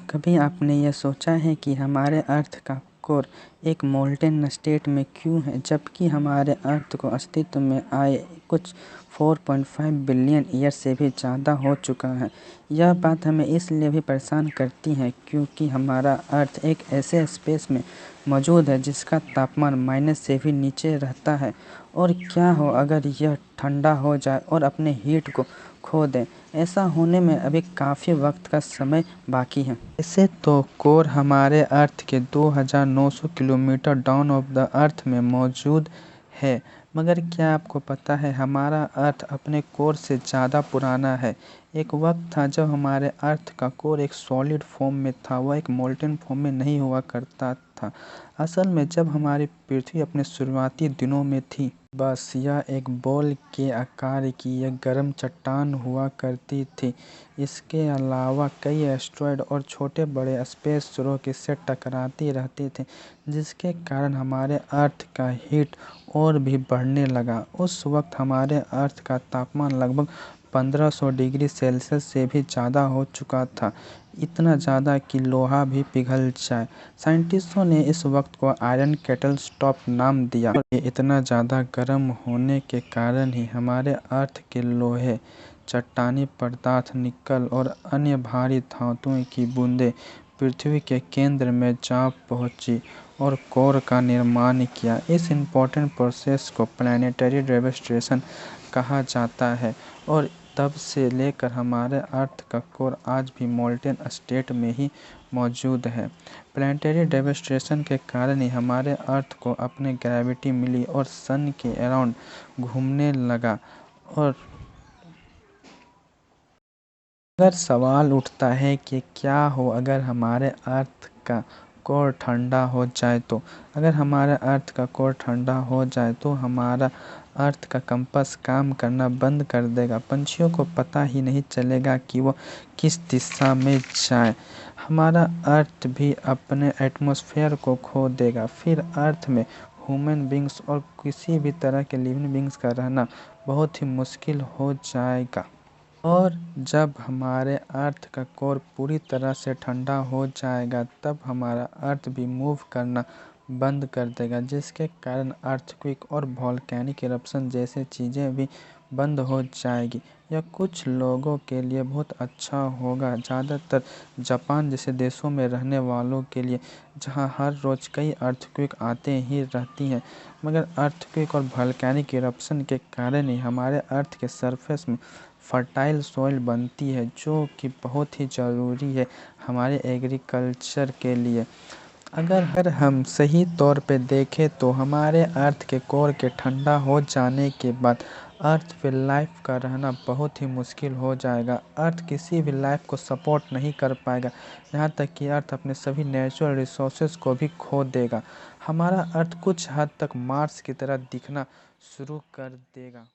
कभी आपने यह सोचा है कि हमारे अर्थ का कोर एक मोल्टेन स्टेट में क्यों है, जबकि हमारे अर्थ को अस्तित्व में आए कुछ 4.5 बिलियन ईयर से भी ज़्यादा हो चुका है। यह बात हमें इसलिए भी परेशान करती है क्योंकि हमारा अर्थ एक ऐसे स्पेस में मौजूद है जिसका तापमान माइनस से भी नीचे रहता है। और क्या हो अगर यह ठंडा हो जाए और अपने हीट को खो दें। ऐसा होने में अभी काफ़ी वक्त का समय बाकी है। वैसे तो कोर हमारे अर्थ के 2900 kilometre down of the earth में मौजूद है, मगर क्या आपको पता है हमारा अर्थ अपने कोर से ज़्यादा पुराना है। एक वक्त था जब हमारे अर्थ का कोर एक सॉलिड फॉर्म में था, वह एक मोल्टेन फॉर्म में नहीं हुआ करता था। असल में जब हमारी पृथ्वी अपने शुरुआती दिनों में थी, बस यह एक बॉल के आकार की एक गर्म चट्टान हुआ करती थी। इसके अलावा कई एस्टेरॉयड और छोटे बड़े स्पेस रॉक इससे टकराती रहती थी, जिसके कारण हमारे अर्थ का हीट और भी बढ़ने लगा। उस वक्त हमारे अर्थ का तापमान लगभग 1500 डिग्री सेल्सियस से भी ज़्यादा हो चुका था, इतना ज़्यादा कि लोहा भी पिघल जाए। साइंटिस्टों ने इस वक्त को आयरन केटल टॉप नाम दिया। और ये इतना ज़्यादा गर्म होने के कारण ही हमारे अर्थ के लोहे, चट्टानी पदार्थ, निकल और अन्य भारी धातुओं की बूंदें पृथ्वी के केंद्र में जा पहुंची और कोर का निर्माण किया। इस इम्पोर्टेंट प्रोसेस को प्लैनेटरी डेविएशन कहा जाता है और तब से लेकर हमारे अर्थ का कोर आज भी मोल्टेन स्टेट में ही मौजूद है। प्लैनेटरी डेविएशन के कारण ही हमारे अर्थ को अपनी ग्रेविटी मिली और सन के अराउंड घूमने लगा। और अगर सवाल उठता है कि क्या हो अगर हमारे अर्थ का कोर ठंडा हो जाए तो अगर हमारे अर्थ का कोर ठंडा हो जाए तो हमारा अर्थ का कंपास काम करना बंद कर देगा। पंछियों को पता ही नहीं चलेगा कि वो किस दिशा में जाए। हमारा अर्थ भी अपने एटमॉस्फेयर को खो देगा। फिर अर्थ में ह्यूमन बींग्स और किसी भी तरह के लिविंग बींग्स का रहना बहुत ही मुश्किल हो जाएगा। और जब हमारे अर्थ का कोर पूरी तरह से ठंडा हो जाएगा, तब हमारा अर्थ भी मूव करना बंद कर देगा, जिसके कारण अर्थक्वेक और वोल्केनिक इरप्शन जैसे चीज़ें भी बंद हो जाएगी। यह कुछ लोगों के लिए बहुत अच्छा होगा, ज़्यादातर जापान जैसे देशों में रहने वालों के लिए, जहां हर रोज़ कई अर्थक्वेक आते ही रहती हैं। मगर अर्थक्वेक और वोल्केनिक इरप्शन के कारण ही हमारे अर्थ के सरफेस में फर्टाइल सॉइल बनती है, जो कि बहुत ही ज़रूरी है हमारे एग्रीकल्चर के लिए। अगर हम सही तौर पे देखें तो हमारे अर्थ के कोर के ठंडा हो जाने के बाद अर्थ पे लाइफ का रहना बहुत ही मुश्किल हो जाएगा। अर्थ किसी भी लाइफ को सपोर्ट नहीं कर पाएगा, यहाँ तक कि अर्थ अपने सभी नेचुरल रिसोर्सेज को भी खो देगा। हमारा अर्थ कुछ हद तक मार्स की तरह दिखना शुरू कर देगा।